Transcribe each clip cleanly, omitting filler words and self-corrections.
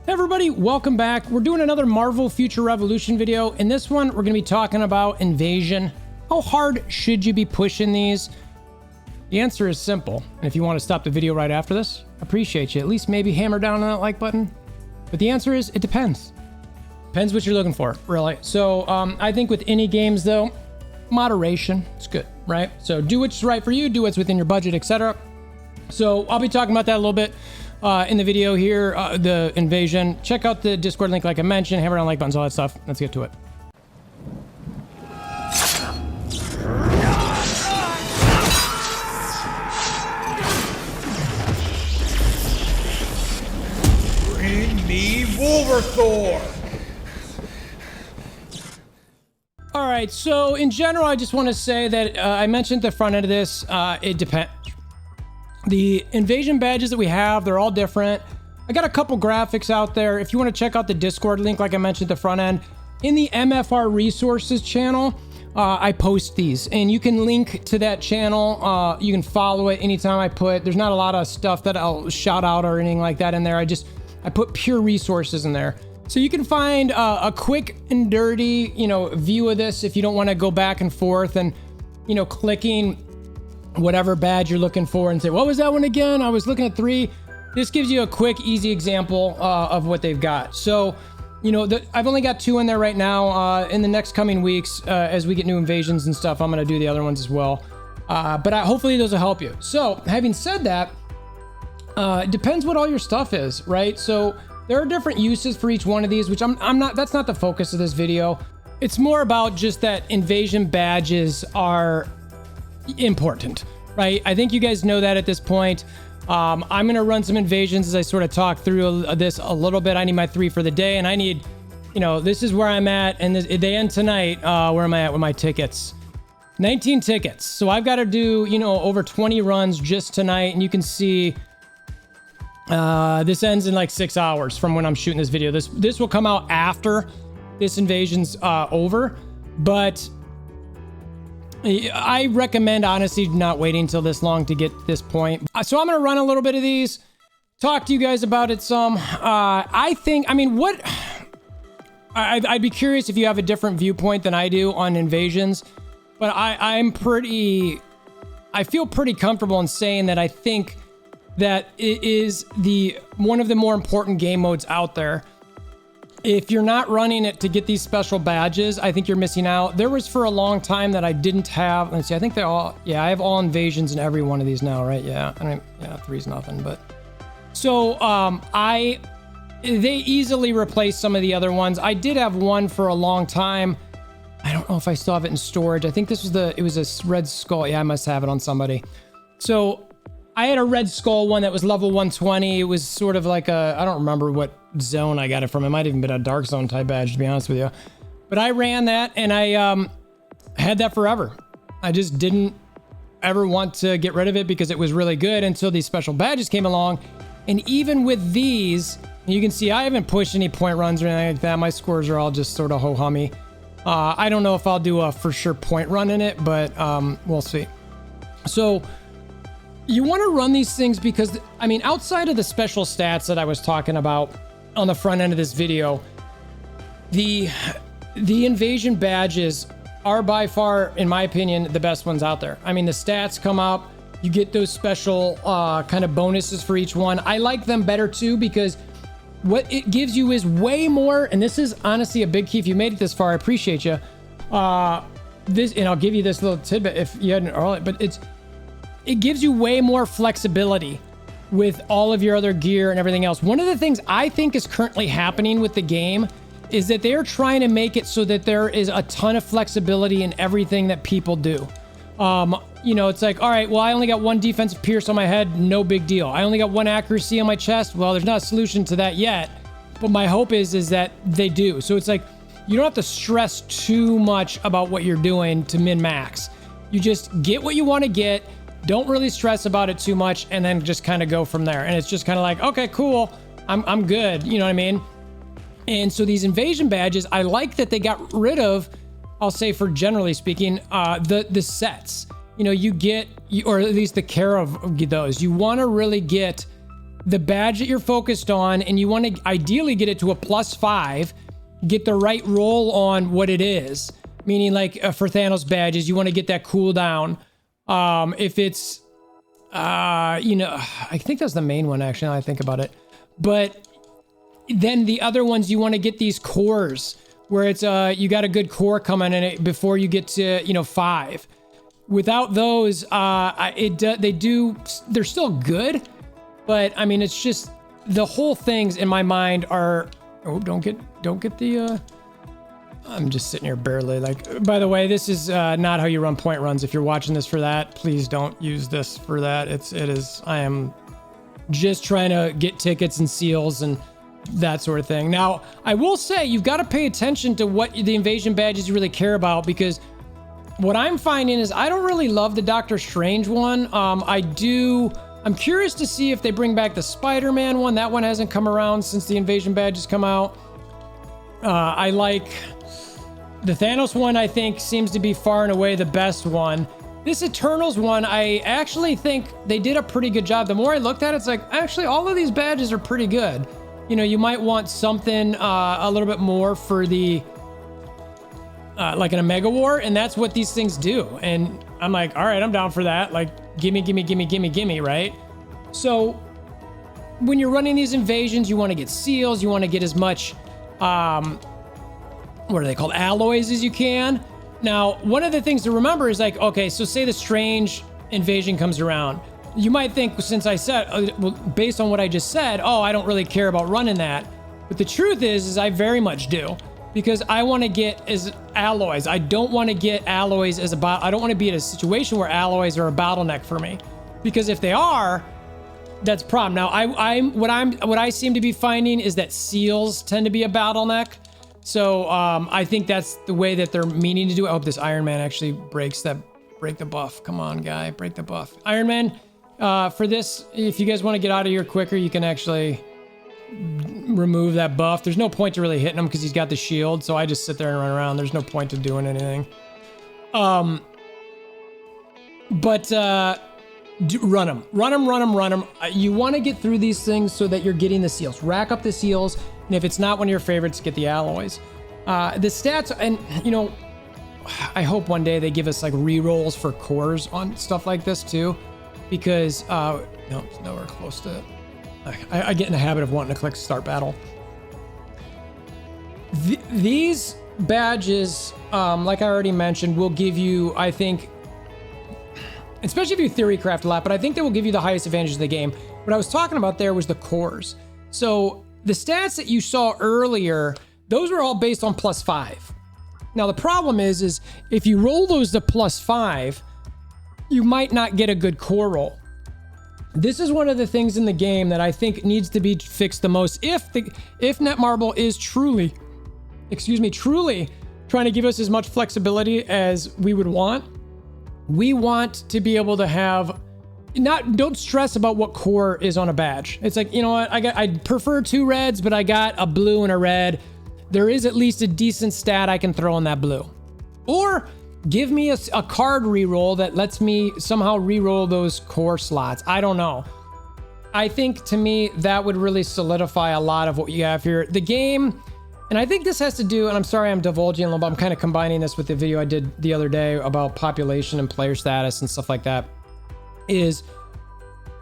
Hey everybody, welcome back. We're doing another Marvel Future Revolution video. In this one, we're going to be talking about Invasion. How hard should you be pushing these? The answer is simple. And if you want to stop the video right after this, appreciate you. At least maybe hammer down on that like button. But the answer is, it depends. Depends what you're looking for, really. So I think with any games though, moderation is good, right? So do what's right for you, do what's within your budget, etc. So I'll be talking about that a little bit in the video here, the Invasion. Check out the Discord link like I mentioned, hammer down like buttons, all that stuff. Let's get to it. Bring me WolverThor! All right, so in general, I just want to say that I mentioned at the front end of this, it depends. The Invasion badges that we have, they're all different. I got a couple graphics out there. If you want to check out the Discord link, like I mentioned at the front end, in the MFR resources channel, I post these and you can link to that channel. You can follow it anytime I put, there's not a lot of stuff that I'll shout out or anything like that in there. I put pure resources in there. So you can find a quick and dirty, view of this if you don't want to go back and forth and, clicking whatever badge you're looking for and say, what was that one again? I was looking at 3. This gives you a quick, easy example of what they've got. So, I've only got 2 in there right now. In the next coming weeks, as we get new invasions and stuff, I'm going to do the other ones as well. But hopefully those will help you. So having said that, it depends what all your stuff is, right? So there are different uses for each one of these, which that's not the focus of this video. It's more about just that invasion badges are important, right? I think you guys know that at this point. I'm going to run some invasions as I sort of talk through this a little bit. I need my 3 for the day, and I need, this is where I'm at, and they end tonight. Where am I at with my tickets? 19 tickets. So I've got to do, over 20 runs just tonight, and you can see this ends in like 6 hours from when I'm shooting this video. This will come out after this invasion's over, but I recommend honestly not waiting until this long to get this point. So I'm going to run a little bit of these, talk to you guys about it some. I'd be curious if you have a different viewpoint than I do on invasions, but I feel pretty comfortable in saying that I think that it is one of the more important game modes out there. If you're not running it to get these special badges, I think you're missing out. There was for a long time that I didn't have. Let's see, I think I have all invasions in every one of these now, right? Yeah, 3's nothing, but. So, they easily replaced some of the other ones. I did have one for a long time. I don't know if I still have it in storage. I think it was a Red Skull. Yeah, I must have it on somebody. So, I had a Red Skull one that was level 120. It was sort of like I don't remember what zone I got it from. It might have even been a Dark Zone type badge, to be honest with you. But I ran that and I had that forever. I just didn't ever want to get rid of it because it was really good until these special badges came along. And even with these, you can see I haven't pushed any point runs or anything like that. My scores are all just sort of ho-hummy. I don't know if I'll do a for sure point run in it, but we'll see. So you want to run these things because, outside of the special stats that I was talking about on the front end of this video, the invasion badges are by far, in my opinion, the best ones out there. The stats come up, you get those special kind of bonuses for each one. I like them better too because what it gives you is way more, and this is honestly a big key. If you made it this far, I appreciate you. And I'll give you this little tidbit if you hadn't already, but it gives you way more flexibility with all of your other gear and everything else. One of the things I think is currently happening with the game is that they're trying to make it so that there is a ton of flexibility in everything that people do. It's like, all right, well, I only got 1 defensive pierce on my head, no big deal. I only got 1 accuracy on my chest. Well, there's not a solution to that yet, but my hope is that they do. So it's like, you don't have to stress too much about what you're doing to min-max. You just get what you want to get. Don't really stress about it too much, and then just kind of go from there. And it's just kind of like, okay, cool, I'm good. You know what I mean? And so these invasion badges, I like that they got rid of, I'll say for generally speaking, the sets. You get, or at least the care of those. You want to really get the badge that you're focused on, and you want to ideally get it to a +5, get the right roll on what it is. Meaning like for Thanos badges, you want to get that cooldown. If it's, I think that's the main one actually, now I think about it. But then the other ones, you want to get these cores where it's, you got a good core coming in it before you get to, 5. Without those, they're still good, but I mean, it's just the whole things in my mind are, don't get the, I'm just sitting here barely like, by the way, this is not how you run point runs. If you're watching this for that, please don't use this for that. I am just trying to get tickets and seals and that sort of thing. Now, I will say you've got to pay attention to what the invasion badges you really care about, because what I'm finding is I don't really love the Doctor Strange one. I'm curious to see if they bring back the Spider-Man one. That one hasn't come around since the invasion badges come out. I like the Thanos one. I think seems to be far and away the best one. This Eternals one, I actually think they did a pretty good job. The more I looked at it, it's like, actually, all of these badges are pretty good. You might want something a little bit more for the, like in a Mega War, and that's what these things do. And I'm like, all right, I'm down for that. Like, gimme, right? So when you're running these invasions, you want to get seals, you want to get as much, what are they called? Alloys as you can. Now, one of the things to remember is like, okay, so say the Strange invasion comes around. You might think, since I said, well, based on what I just said, oh, I don't really care about running that. But the truth is I very much do, because I want to get as alloys. I don't want to get alloys as I don't want to be in a situation where alloys are a bottleneck for me, because if they are, that's a problem. Now, what I seem to be finding is that seals tend to be a bottleneck. So I think that's the way that they're meaning to do it. I hope this Iron Man actually break the buff. Come on, guy, break the buff. Iron Man, for this, if you guys want to get out of here quicker, you can actually remove that buff. There's no point to really hitting him because he's got the shield. So I just sit there and run around. There's no point to doing anything. Run them. You want to get through these things so that you're getting the seals. Rack up the seals. And if it's not one of your favorites, get the alloys. The stats, and I hope one day they give us like re-rolls for cores on stuff like this too, because no, it's nowhere close to it. I get in the habit of wanting to click start battle. These badges, like I already mentioned, will give you, I think, especially if you theory craft a lot, but I think they will give you the highest advantage of the game. What I was talking about there was the cores. So the stats that you saw earlier, those were all based on +5. Now the problem is if you roll those to +5, you might not get a good core roll. This is one of the things in the game that I think needs to be fixed the most. If Netmarble is truly trying to give us as much flexibility as we would want, we want to be able to have, don't stress about what core is on a badge. It's like, you know what, I prefer 2 reds, but I got a blue and a red. There is at least a decent stat I can throw on that blue. Or give me a card reroll that lets me somehow reroll those core slots. I don't know. I think to me, that would really solidify a lot of what you have here. The game, and I think this has to do, and I'm sorry I'm divulging a little bit, I'm kind of combining this with the video I did the other day about population and player status and stuff like that, is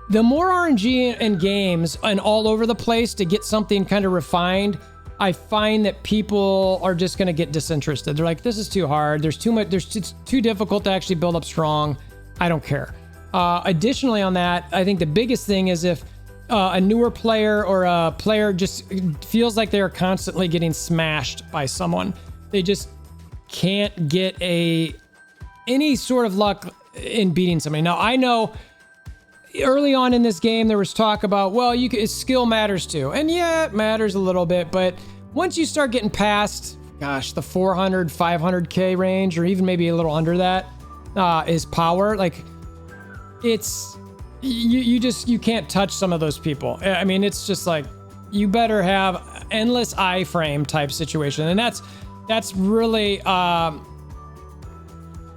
the more RNG in games and all over the place to get something kind of refined, I find that people are just going to get disinterested. They're like, this is too hard. There's too much. It's too difficult to actually build up strong. I don't care. Additionally on that, I think the biggest thing is if a newer player or a player just feels like they're constantly getting smashed by someone, they just can't get any sort of luck in beating somebody. Now, I know early on in this game, there was talk about, well, skill matters too. And yeah, it matters a little bit, but once you start getting past, gosh, the 400, 500K range, or even maybe a little under that, is power. Like, it's, you can't touch some of those people. I mean, it's just like, you better have endless iframe type situation. And that's really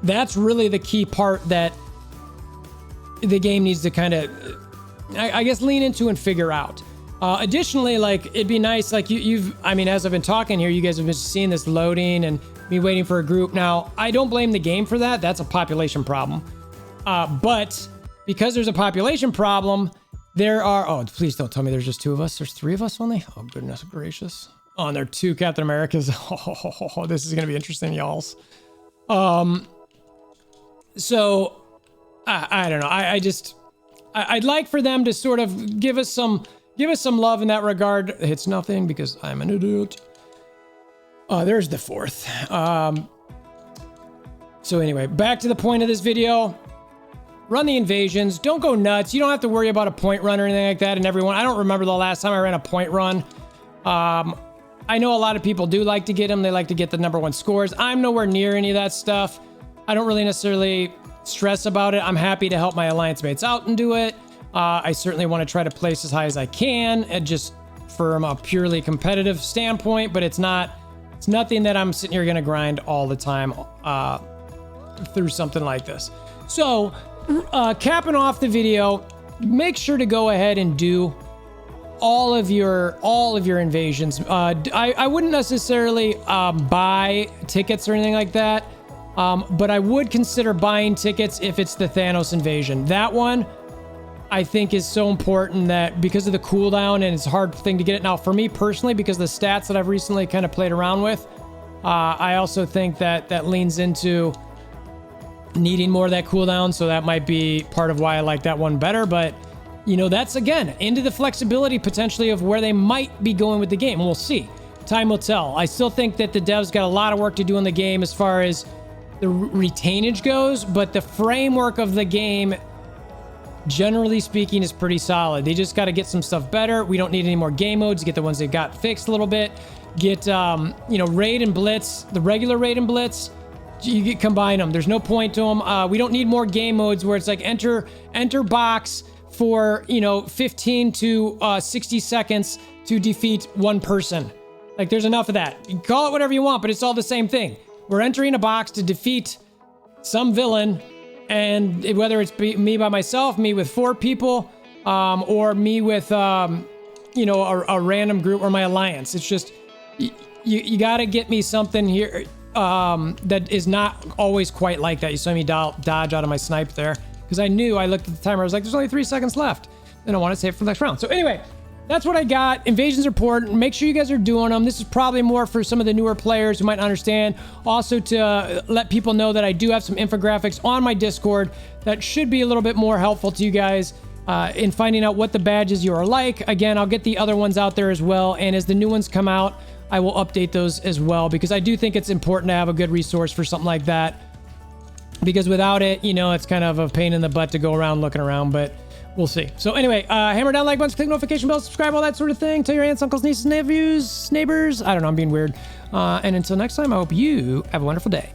the key part that the game needs to kind of I guess, lean into and figure out. Additionally, like, it'd be nice, like, I mean, as I've been talking here, you guys have been seeing this loading and me waiting for a group. Now, I don't blame the game for that. That's a population problem. But because there's a population problem, there are, oh, please don't tell me there's just 2 of us. There's 3 of us only? Oh, goodness gracious. Oh, and there are 2 Captain Americas. Oh, this is going to be interesting, y'alls. So, I don't know. I'd like for them to sort of give us some love in that regard. It's nothing because I'm an idiot. There's the 4th. So anyway, back to the point of this video. Run the invasions. Don't go nuts. You don't have to worry about a point run or anything like that. And everyone, I don't remember the last time I ran a point run. I know a lot of people do like to get them. They like to get the #1 scores. I'm nowhere near any of that stuff. I don't really necessarily stress about it. I'm happy to help my alliance mates out and do it. I certainly want to try to place as high as I can, and just from a purely competitive standpoint, but it's nothing that I'm sitting here going to grind all the time through something like this. So, capping off the video, make sure to go ahead and do all of your invasions. I wouldn't necessarily buy tickets or anything like that, but I would consider buying tickets if it's the Thanos invasion. That one, I think, is so important that because of the cooldown, and it's a hard thing to get it. Now, for me personally, because of the stats that I've recently kind of played around with, I also think that leans into needing more of that cooldown, so that might be part of why I like that one better. But, you know, that's, again, into the flexibility potentially of where they might be going with the game. We'll see. Time will tell. I still think that the devs got a lot of work to do in the game as far as the retainage goes, but the framework of the game, generally speaking, is pretty solid. They just got to get some stuff better. We don't need any more game modes. Get the ones that got fixed a little bit. Get, you know, raid and blitz, the regular raid and blitz. You combine them. There's no point to them. We don't need more game modes where it's like enter box for, you know, 15 to 60 seconds to defeat one person. Like, there's enough of that. You can call it whatever you want, but it's all the same thing. We're entering a box to defeat some villain, and whether it's me by myself, me with 4 people, or me with, you know, a random group or my alliance. It's just, you got to get me something here that is not always quite like that. You saw me dodge out of my snipe there because I knew, I looked at the timer, I was like, there's only 3 seconds left, and I want to save for the next round. So anyway, that's what I got. Invasions are important. Make sure you guys are doing them. This is probably more for some of the newer players who might not understand. Also, to let people know that I do have some infographics on my Discord that should be a little bit more helpful to you guys in finding out what the badges you are like. Again, I'll get the other ones out there as well, and as the new ones come out, I will update those as well, because I do think it's important to have a good resource for something like that, because without it, you know, it's kind of a pain in the butt to go around looking around, but we'll see. So anyway, hammer down like buttons, click notification bell, subscribe, all that sort of thing. Tell your aunts, uncles, nieces, nephews, neighbors. I don't know, I'm being weird. And until next time, I hope you have a wonderful day.